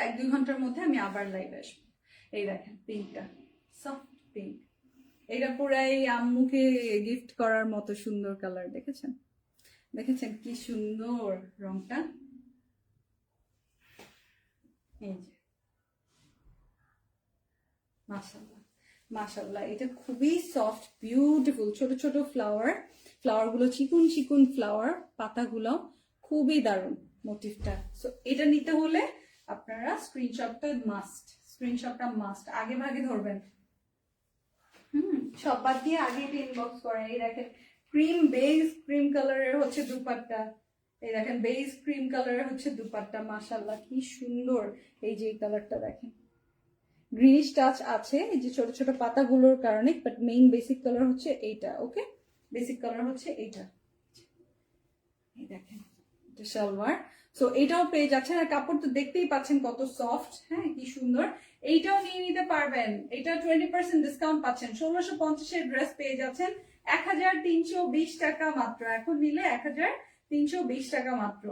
1-2 ঘন্টার মধ্যে আমি আবার লাইভে আসবো। এই দেখেন পিঙ্কটা, সফট পিঙ্ক, এটা পুরাই আম্মুকে গিফট করার মতো সুন্দর কালার। দেখেছেন দেখেছেন কি সুন্দর রংটা। এই যে মাশাআল্লাহ মাশাআল্লাহ, এটা খুবই সফট বিউটিফুল, ছোট ছোট ফ্লাওয়ার গুলো চিকুন চিকুন ফ্লাওয়ার, পাতাগুলো খুবই দারুণ মোটিভটা। সো এটা নিতে হলে আপনারা স্ক্রিনশটটা মাস্ট আগে ভাগে ধরবেন। সব বাদ দিয়ে আগে এটা ইনবক্স করেন। এই দেখেন বেজ ক্রিম কালারের হচ্ছে দুপাট্টা, এই দেখেন বেজ ক্রিম কালারের হচ্ছে দুপাট্টা। মাশাআল্লাহ কি সুন্দর। এই যে এই কালারটা দেখেন, গ্রিনিশ টাচ আছে এই যে ছোট ছোট পাতাগুলোর কারণে, বাট মেইন বেসিক কালার হচ্ছে এইটা। ওকে, বেসিক কালার হচ্ছে এইটা। এই দেখেন এটা সালোয়ার। সো এটাও পেয়ে যাচ্ছেন, আর কাপড় তো দেখতেই পাচ্ছেন কত সফট, হ্যাঁ কি সুন্দর। এইটাও নিয়ে নিতে পারবেন, এটা 20% ডিসকাউন্ট পাচ্ছেন। 1650-এর ড্রেস পেয়ে যাচ্ছেন 1320 টাকা মাত্র। এখন নিলে 1320 টাকা মাত্র।